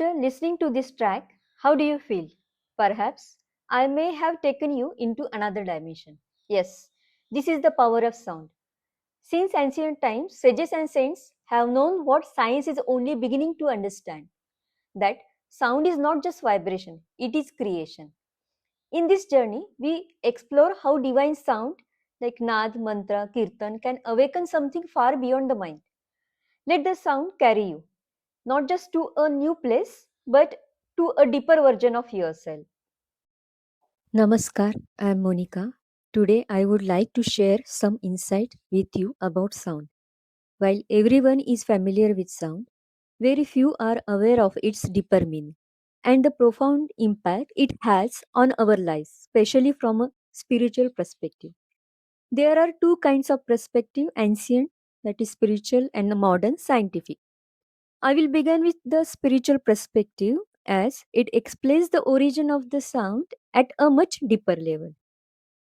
After listening to this track, how do you feel? Perhaps I may have taken you into another dimension. Yes, this is the power of sound. Since ancient times, sages and saints have known what science is only beginning to understand, that sound is not just vibration, it is creation. In this journey, we explore how divine sound like Nad, Mantra, Kirtan can awaken something far beyond the mind. Let the sound carry you, not just to a new place, but to a deeper version of yourself. Namaskar, I am Monica. Today I would like to share some insight with you about sound. While everyone is familiar with sound, very few are aware of its deeper meaning and the profound impact it has on our lives, especially from a spiritual perspective. There are two kinds of perspective, ancient, that is spiritual, and the modern, scientific. I will begin with the spiritual perspective as it explains the origin of the sound at a much deeper level.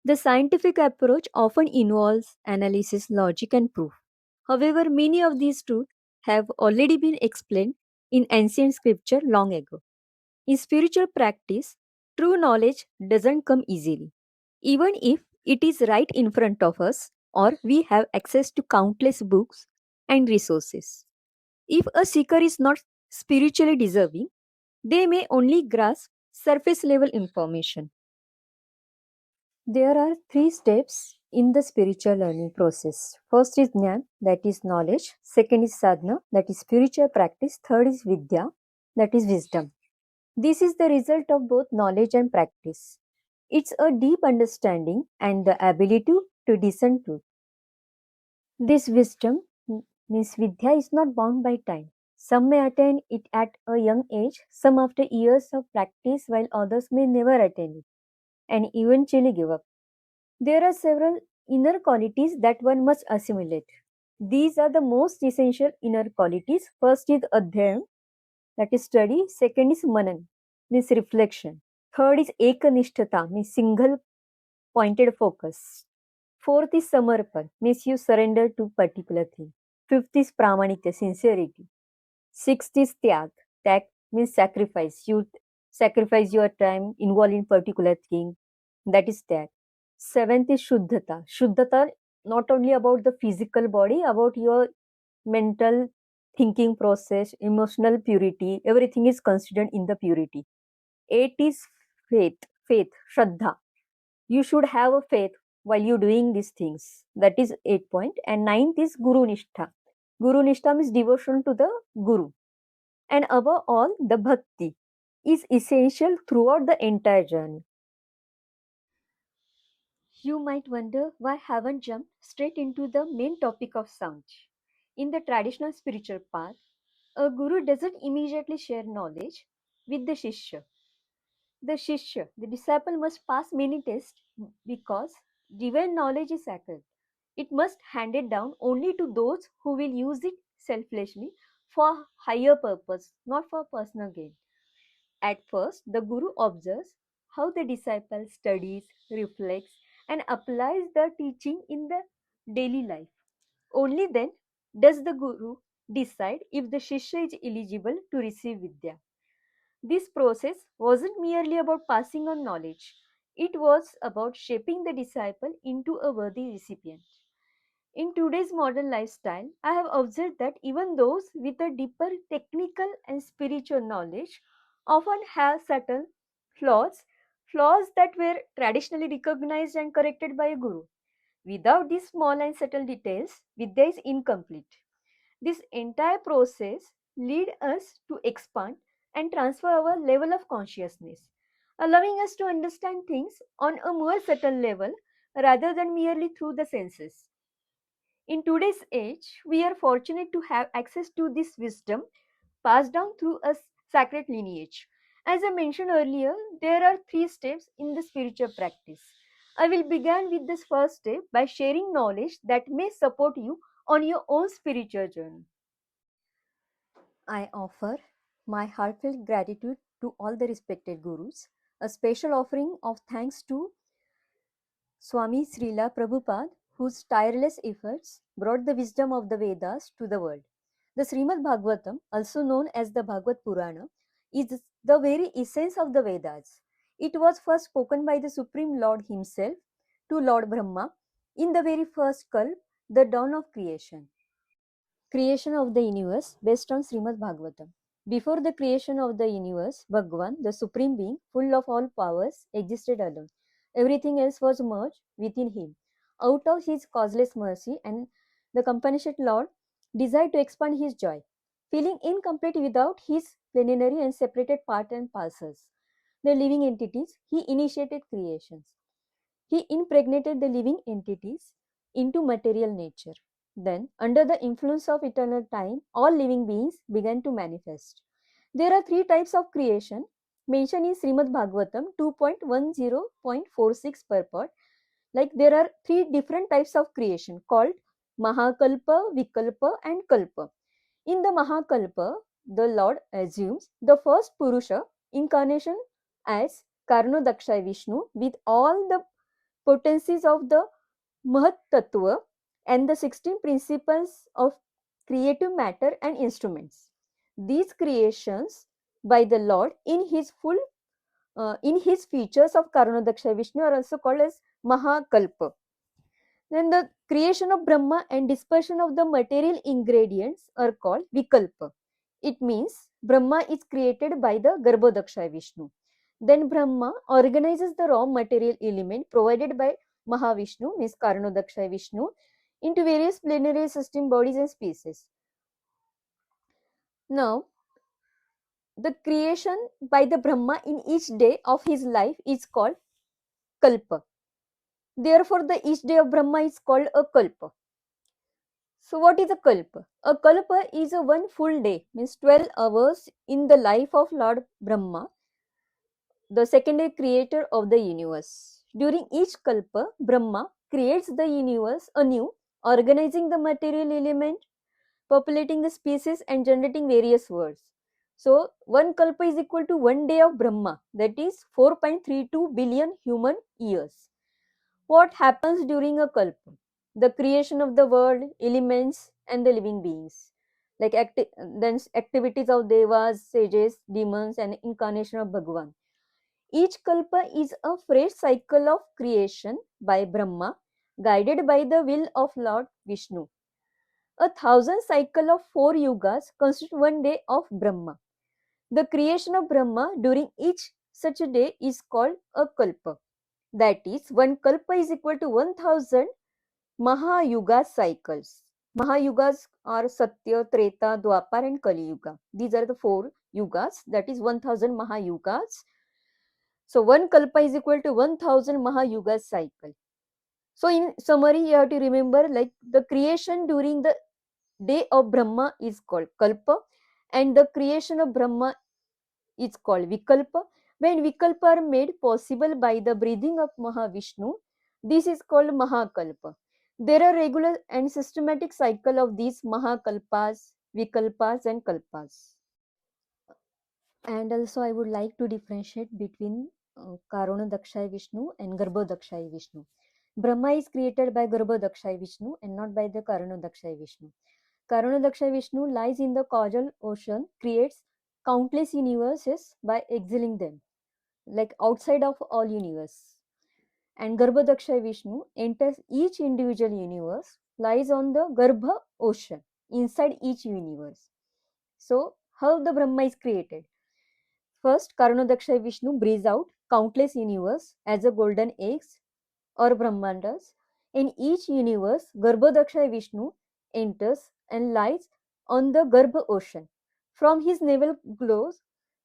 The scientific approach often involves analysis, logic, and proof. However, many of these truths have already been explained in ancient scripture long ago. In spiritual practice, true knowledge doesn't come easily, even if it is right in front of us or we have access to countless books and resources. If a seeker is not spiritually deserving, they may only grasp surface level information. There are three steps in the spiritual learning process. First is Jnana, that is knowledge. Second is Sadhana, that is spiritual practice. Third is Vidya, that is wisdom. This is the result of both knowledge and practice. It's a deep understanding and the ability to discern truth. This wisdom means Vidya is not bound by time. Some may attain it at a young age, some after years of practice, while others may never attain it and eventually give up. There are several inner qualities that one must assimilate. These are the most essential inner qualities. First is Adhyayam, that is study. Second is Manan, means reflection. Third is Ekanishtata, means single pointed focus. Fourth is Samarpan, means you surrender to particular thing. Fifth is Pramanika, sincerity. Sixth is Tyag. Tyag means sacrifice. You sacrifice your time, involved in particular thing. That is Tyag. Seventh is Shuddhata. Shuddhata not only about the physical body, about your mental thinking process, emotional purity. Everything is considered in the purity. Eight is faith. Faith, Shraddha. You should have a faith while you're doing these things. That is 8 point. And ninth is Guru Nishtha. Guru Nishtha means devotion to the Guru. And above all, the bhakti is essential throughout the entire journey. You might wonder why I haven't jumped straight into the main topic of sound. In the traditional spiritual path, a guru doesn't immediately share knowledge with the shishya. The shishya, the disciple, must pass many tests because divine knowledge is sacred. It must hand it down only to those who will use it selflessly for higher purpose, not for personal gain. At first, the guru observes how the disciple studies, reflects, and applies the teaching in the daily life. Only then does the guru decide if the shishya is eligible to receive Vidya. This process wasn't merely about passing on knowledge, it was about shaping the disciple into a worthy recipient. In today's modern lifestyle, I have observed that even those with a deeper technical and spiritual knowledge often have subtle flaws, flaws that were traditionally recognized and corrected by a guru. Without these small and subtle details, Vidya is incomplete. This entire process leads us to expand and transfer our level of consciousness, allowing us to understand things on a more subtle level rather than merely through the senses. In today's age, we are fortunate to have access to this wisdom passed down through a sacred lineage. As I mentioned earlier, there are three steps in the spiritual practice. I will begin with this first step by sharing knowledge that may support you on your own spiritual journey. I offer my heartfelt gratitude to all the respected gurus, a special offering of thanks to Swami Srila Prabhupada, whose tireless efforts brought the wisdom of the Vedas to the world. The Srimad Bhagavatam, also known as the Bhagavad Purana, is the very essence of the Vedas. It was first spoken by the Supreme Lord himself to Lord Brahma in the very first kalp, the dawn of creation. Creation of the universe based on Srimad Bhagavatam. Before the creation of the universe, Bhagwan, the supreme being, full of all powers, existed alone. Everything else was merged within him. Out of his causeless mercy and the compassionate Lord desired to expand his joy, feeling incomplete without his plenary and separated part and parcels. The living entities, he initiated creations. He impregnated the living entities into material nature. Then, under the influence of eternal time, all living beings began to manifest. There are three types of creation mentioned in Srimad Bhagavatam 2.10.46 purport. Like there are three different types of creation called Mahakalpa, Vikalpa, and Kalpa. In the Mahakalpa, the Lord assumes the first Purusa incarnation as Karanodakasayi Vishnu with all the potencies of the Mahat Tattva and the 16 principles of creative matter and instruments. These creations by the Lord in his features of Karanodakasayi Vishnu are also called as Mahakalpa. Then the creation of Brahma and dispersion of the material ingredients are called Vikalpa. It means Brahma is created by the Garbhodaksayi Vishnu. Then Brahma organizes the raw material element provided by Mahavishnu, means Karanodakasayi Vishnu, into various planetary system bodies and species. Now, the creation by the Brahma in each day of his life is called Kalpa. Therefore, the each day of Brahma is called a Kalpa. So, what is a Kalpa? A Kalpa is a one full day, means 12 hours in the life of Lord Brahma, the secondary creator of the universe. During each Kalpa, Brahma creates the universe anew, organizing the material element, populating the species, and generating various worlds. So, one Kalpa is equal to 1 day of Brahma, that is 4.32 billion human years. What happens during a Kalpa? The creation of the world, elements, and the living beings. Like then activities of devas, sages, demons, and incarnation of Bhagwan. Each Kalpa is a fresh cycle of creation by Brahma, guided by the will of Lord Vishnu. 1,000 cycle of 4 yugas constitute 1 day of Brahma. The creation of Brahma during each such a day is called a Kalpa. That is, one Kalpa is equal to 1,000 Mahayuga cycles. Mahayugas are Satya, Treta, Dwapar and Kali Yuga. These are the 4 yugas, that is 1,000 Mahayugas. So, one Kalpa is equal to 1,000 Mahayuga cycle. So, in summary, you have to remember like the creation during the day of Brahma is called Kalpa and the creation of Brahma is called Vikalpa. When Vikalpa are made possible by the breathing of Mahavishnu, this is called Mahakalpa. There are regular and systematic cycle of these Mahakalpas, Vikalpas and Kalpas. And also I would like to differentiate between Karanodakasayi Vishnu and Garbhodakasayi Vishnu. Brahma is created by Garbhodakasayi Vishnu and not by the Karanodakasayi Vishnu. Karanodakasayi Vishnu lies in the causal ocean, creates countless universes by exhaling them, like outside of all universe. And Garbhodakasayi Vishnu enters each individual universe, lies on the Garbha ocean, inside each universe. So, how the Brahma is created? First, Karanodakasayi Vishnu breathes out countless universe as a golden eggs or Brahmandas. In each universe, Garbhodakasayi Vishnu enters and lies on the Garbha ocean. From his navel glows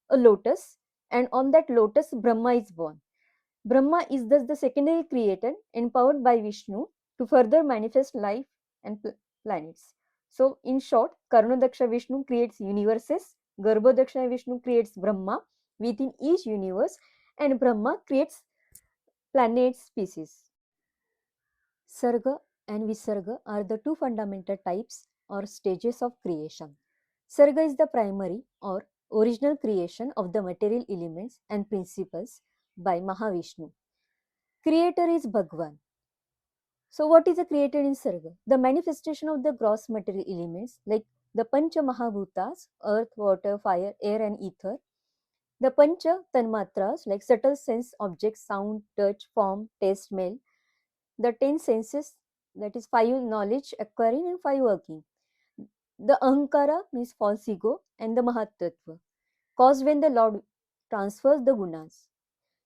a lotus, and on that lotus Brahma is born. Brahma is thus the secondary creator empowered by Vishnu to further manifest life and planets. So, in short, Karanodakasayi Vishnu creates universes, Garbhodakasayi Vishnu creates Brahma within each universe, and Brahma creates planet species. Sarga and Visarga are the two fundamental types or stages of creation. Sarga is the primary or original creation of the material elements and principles by Mahavishnu. Creator is Bhagwan. So what is a creator in Sarga? The manifestation of the gross material elements like the Pancha Mahabhutas, earth, water, fire, air and ether, The Pancha Tanmatras, like subtle sense objects, sound, touch, form, taste, smell. The 10 senses, that is 5 knowledge acquiring and 5 working. The Ahankara means false ego and the Mahatattva, caused when the Lord transfers the gunas.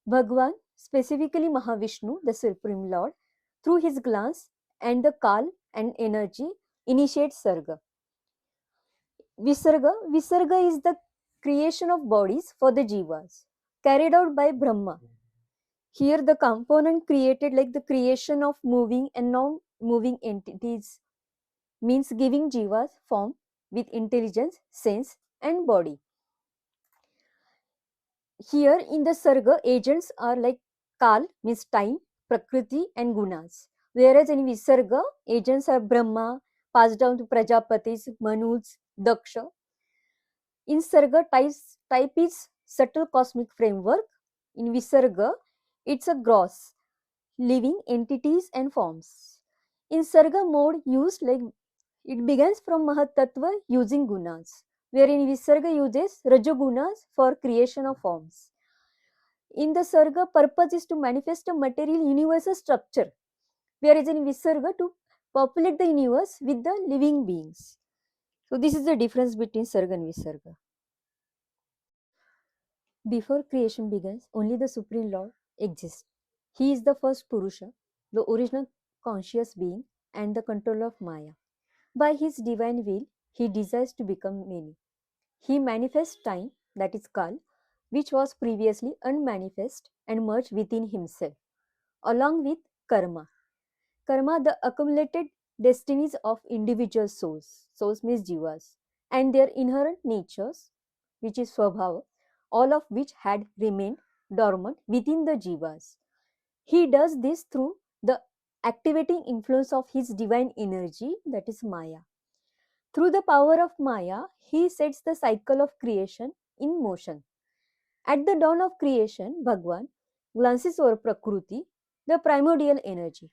Bhagwan, specifically Mahavishnu, the Supreme Lord, through his glance and the Kal and energy, initiates Sarga. Visarga is the creation of bodies for the jivas, carried out by Brahma. Here the component created like the creation of moving and non-moving entities means giving jivas form with intelligence, sense and body. Here in the Sarga, agents are like Kal means time, Prakriti and Gunas. Whereas in Visarga, agents are Brahma, passed down to Prajapatis, Manus, Daksha. In Sarga, type is subtle cosmic framework. In Visarga, it's a gross, living entities and forms. In Sarga mode used like it begins from Mahatattva using gunas, wherein Visarga uses Rajagunas for creation of forms. In the Sarga, purpose is to manifest a material universal structure, whereas in Visarga to populate the universe with the living beings. So this is the difference between Sarga and Visarga. Before creation begins, only the Supreme Lord exists. He is the first Purusa, the original conscious being and the controller of Maya. By his divine will, he desires to become many. He manifests time, that is Kal, which was previously unmanifest and merged within himself, along with Karma. Karma, the accumulated destinies of individual souls, souls means jivas, and their inherent natures, which is Swabhava, all of which had remained dormant within the jivas. He does this through the activating influence of his divine energy, that is Maya. Through the power of Maya, he sets the cycle of creation in motion. At the dawn of creation, Bhagwan glances over Prakriti, the primordial energy.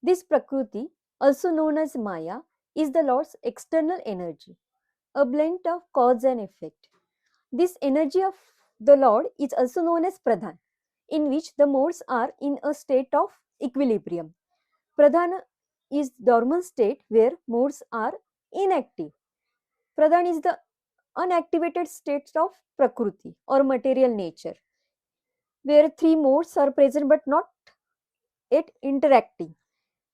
This Prakriti, also known as Maya, is the Lord's external energy, a blend of cause and effect. This energy of the Lord is also known as Pradhan, in which the modes are in a state of equilibrium. Pradhan is dormant state where modes are inactive. Pradhan is the unactivated state of Prakriti or material nature, where 3 modes are present but not yet interacting.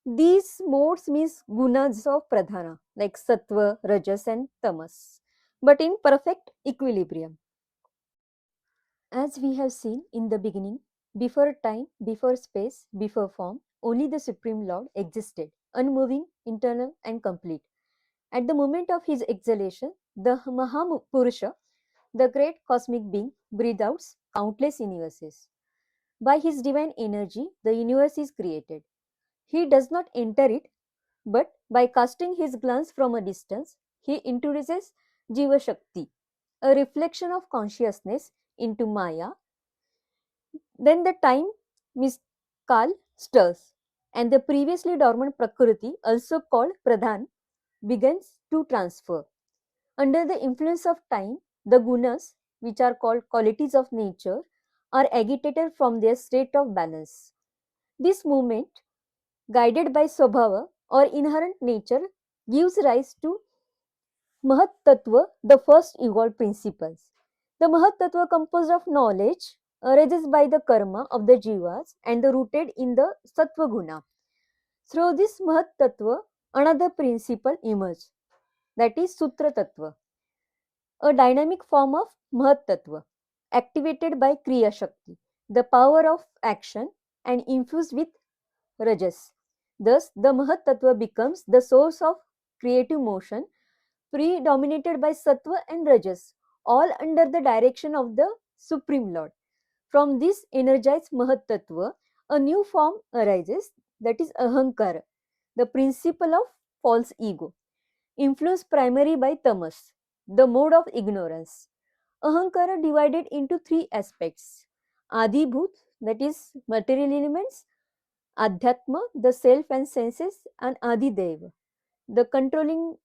These modes means gunas of pradhana like sattva, rajas and tamas, but in perfect equilibrium. As we have seen in the beginning, before time, before space, before form, only the Supreme Lord existed, unmoving, internal and complete. At the moment of his exhalation, the Mahapurusha, the great cosmic being, breathed out countless universes. By his divine energy, the universe is created. He does not enter it, but by casting his glance from a distance, he introduces Jiva Shakti, a reflection of consciousness into Maya. Then the time Kal stirs, and the previously dormant Prakriti, also called Pradhan, begins to transfer. Under the influence of time, the gunas, which are called qualities of nature, are agitated from their state of balance. This movement, guided by Swabhava or inherent nature, gives rise to Mahat Tattva, the first evolved principles. The Mahat Tattva, composed of knowledge, arises by the karma of the jivas and rooted in the Sattva Guna. Through this Mahat Tattva, another principle emerges, that is Sutra Tattva, a dynamic form of Mahat Tattva, activated by Kriya Shakti, the power of action, and infused with Rajas. Thus, the Mahat Tattva becomes the source of creative motion, predominated by Sattva and Rajas, all under the direction of the Supreme Lord. From this energized Mahat Tattva, a new form arises, that is Ahankar, the principle of false ego, influenced primarily by tamas, the mode of ignorance. Ahankara divided into 3 aspects: Adibhut, that is material elements; Adhyatma, the self and senses; and Adideva, the controlling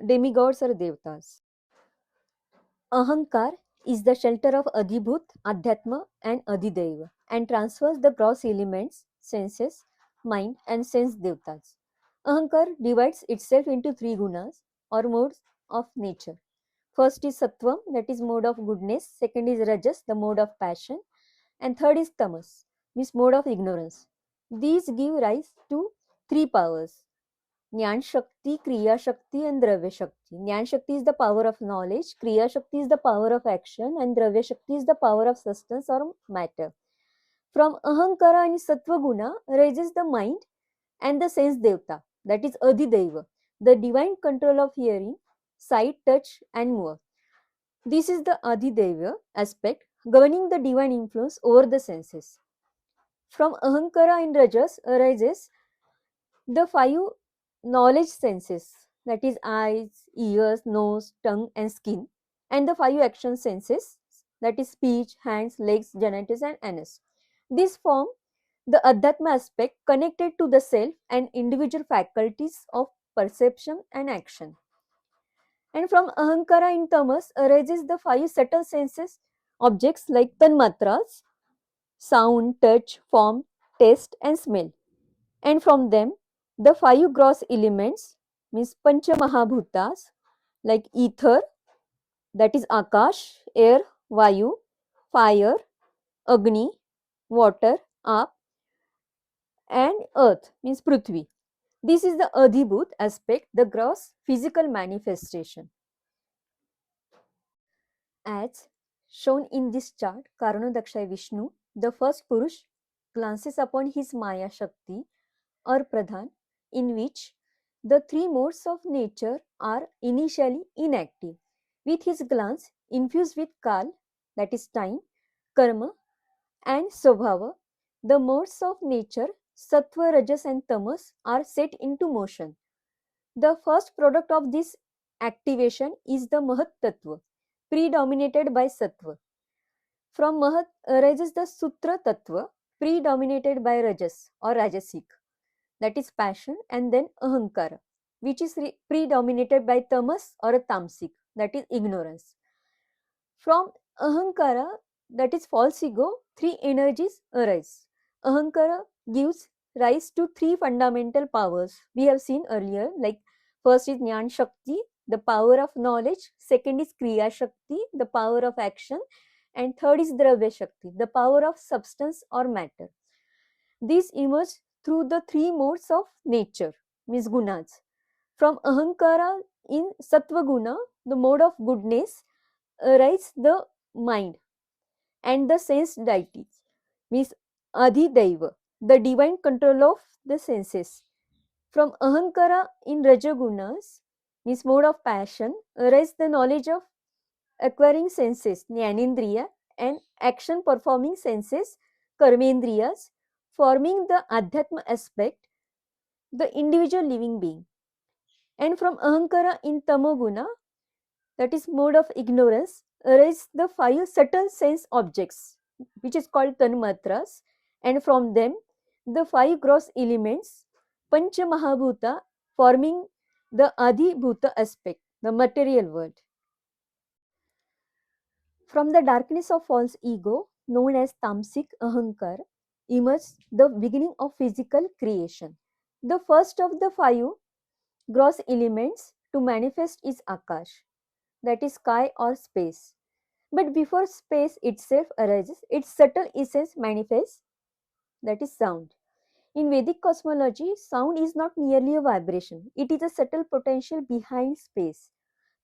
demigods or devtas. Ahankar is the shelter of Adhibhut, Adhyatma and Adhideva and transfers the gross elements, senses, mind and sense devtas. Ahankar divides itself into three gunas or modes of nature. First is Sattvam, that is mode of goodness. Second is Rajas, the mode of passion. And third is Tamas, means mode of ignorance. These give rise to three powers: Jnana Shakti, Kriya Shakti and Dravya Shakti. Jnana Shakti is the power of knowledge, Kriya Shakti is the power of action and Dravya Shakti is the power of substance or matter. From Ahankara and Sattva Guna raises the mind and the sense devta, that is Adhideva, the divine control of hearing, sight, touch and more. This is the Adhideva aspect governing the divine influence over the senses. From Ahankara and Rajas arises the five knowledge senses, that is eyes, ears, nose, tongue and skin, and the five action senses, that is speech, hands, legs, genitals and anus. These form the Adhyatma aspect connected to the self and individual faculties of perception and action. And from Ahankara in Tamas arises the five subtle senses objects like Tanmatras, sound, touch, form, taste and smell. And from them the five gross elements means Pancha Mahabhutas like ether, that is Akash, air, Vayu, fire, Agni, water, Aap and earth means Prithvi. This is the Adhibhut aspect, the gross physical manifestation. As shown in this chart, Karanodakasayi Vishnu, the first Purush, glances upon his Maya Shakti or Pradhan, in which the three modes of nature are initially inactive. With his glance infused with Kal, that is time, Karma and Swabhava, the modes of nature, Sattva, Rajas and Tamas are set into motion. The first product of this activation is the Mahat Tattva, predominated by Sattva. From Mahat arises the Sutra Tattva, predominated by Rajas or Rajasic, that is passion, and then Ahankara, which is predominated by Tamas or Tamsic, that is ignorance. From Ahankara, that is false ego, three energies arise. Ahankara gives rise to three fundamental powers we have seen earlier, like first is Jnana Shakti, the power of knowledge, second is Kriya Shakti, the power of action, and third is Dravya Shakti, the power of substance or matter. These emerge through the three modes of nature, means gunas. From Ahankara in Sattva Guna, the mode of goodness, arise the mind and the sense deities, means Adhideva, the divine control of the senses. From Ahankara in Rajagunas, means mode of passion, arise the knowledge of acquiring senses, Jnanendriya, and action performing senses, Karmendriyas, forming the Adhyatma aspect, the individual living being. And from Ahankara in Tamoguna, that is mode of ignorance, arise the five subtle sense objects, which is called Tanmatras, and from them the five gross elements, Pancha Mahabhuta, forming the Adhibhuta aspect, the material world. From the darkness of false ego, known as Tamsic Ahankar, emerges the beginning of physical creation. The first of the five gross elements to manifest is Akash, that is sky or space. But before space itself arises, its subtle essence manifests, that is sound. In Vedic cosmology, sound is not merely a vibration, it is a subtle potential behind space.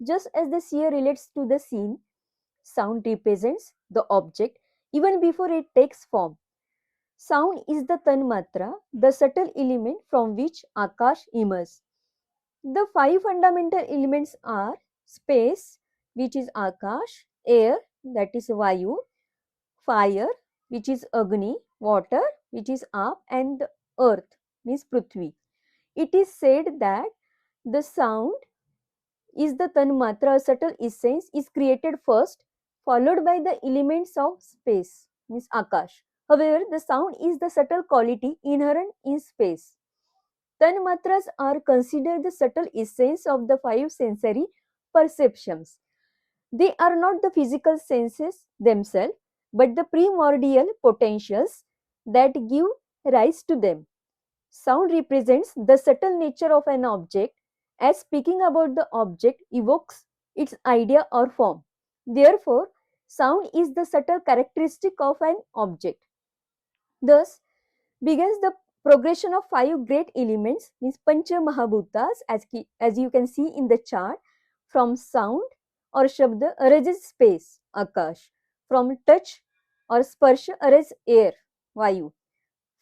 Just as the seer relates to the scene, sound represents the object even before it takes form. Sound is the tanmatra, the subtle element from which Akash emerges. The five fundamental elements are space, which is Akash, air, that is Vayu, fire, which is Agni, water, which is Aap, and the earth, means Prithvi. It is said that the sound is the tanmatra, subtle essence, is created first, followed by the elements of space, means Akash. However, the sound is the subtle quality inherent in space. Tanmatras are considered the subtle essence of the five sensory perceptions. They are not the physical senses themselves, but the primordial potentials that give rise to them. Sound represents the subtle nature of an object, as speaking about the object evokes its idea or form. Therefore, sound is the subtle characteristic of an object. Thus, begins the progression of five great elements, means Pancha Mahabhutas, as you can see in the chart. From sound or Shabda arises space, Akash. From touch or Sparsha arises air, Vayu.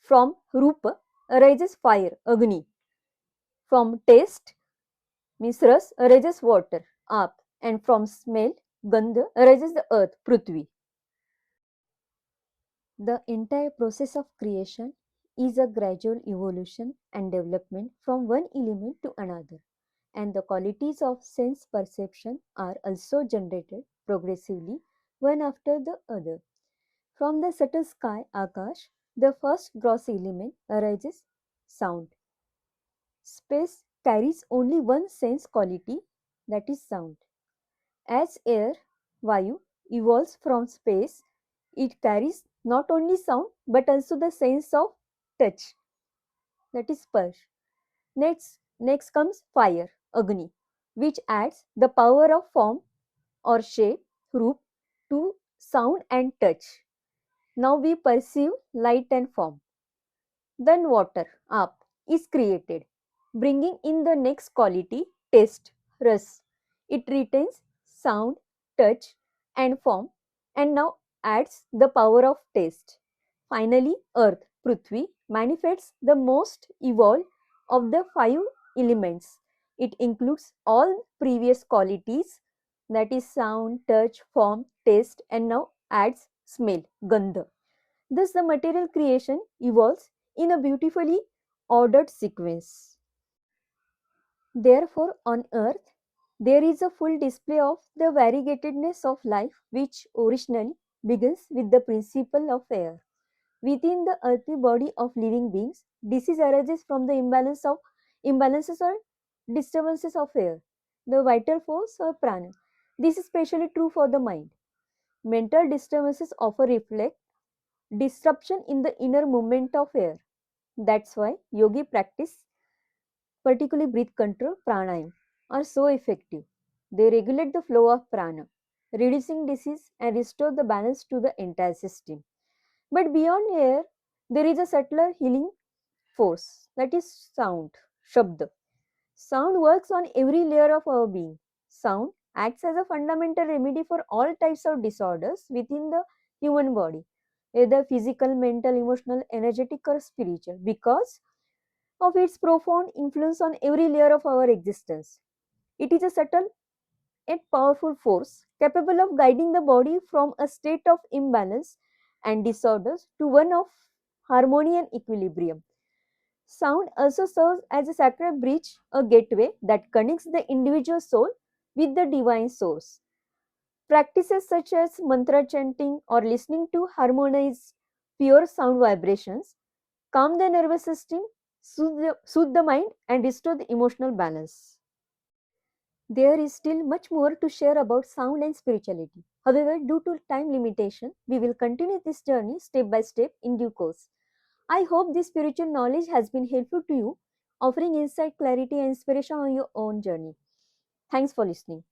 From Rupa arises fire, Agni. From taste, means Ras, arises water, Aap. And from smell, Gandha, arises the earth, Prithvi. The entire process of creation is a gradual evolution and development from one element to another, and the qualities of sense perception are also generated progressively one after the other. From the subtle sky, Akash, the first gross element arises sound. Space carries only one sense quality, that is sound. As air, Vayu, evolves from space, it carries not only sound but also the sense of touch, that is sparsh. Next comes fire, Agni, which adds the power of form or shape, Roop, to sound and touch. Now we perceive light and form. Then water, Aap, is created, bringing in the next quality, taste, Ras. It retains sound, touch, and form, and now adds the power of taste. Finally, earth, Prithvi, manifests the most evolved of the five elements. It includes all previous qualities, that is sound, touch, form, taste, and now adds smell, Gandha. Thus, the material creation evolves in a beautifully ordered sequence. Therefore, on earth, there is a full display of the variegatedness of life which originally begins with the principle of air. Within the earthly body of living beings, disease arises from the imbalances or disturbances of air, the vital force or prana. This is especially true for the mind. Mental disturbances often reflect disruption in the inner movement of air. That's why yogi practice, particularly breath control, pranayam, are so effective. They regulate the flow of prana, reducing disease and restore the balance to the entire system. But beyond air, there is a subtler healing force, that is sound, Shabda. Sound works on every layer of our being. Sound acts as a fundamental remedy for all types of disorders within the human body, whether physical, mental, emotional, energetic, or spiritual, because of its profound influence on every layer of our existence. It is a subtle yet powerful force capable of guiding the body from a state of imbalance and disorders to one of harmony and equilibrium. Sound also serves as a sacred bridge, a gateway that connects the individual soul with the divine source. Practices such as mantra chanting or listening to harmonized pure sound vibrations calm the nervous system, soothe the mind, and restore the emotional balance. There is still much more to share about sound and spirituality. However, due to time limitation, we will continue this journey step by step in due course. I hope this spiritual knowledge has been helpful to you, offering insight, clarity, and inspiration on your own journey. Thanks for listening.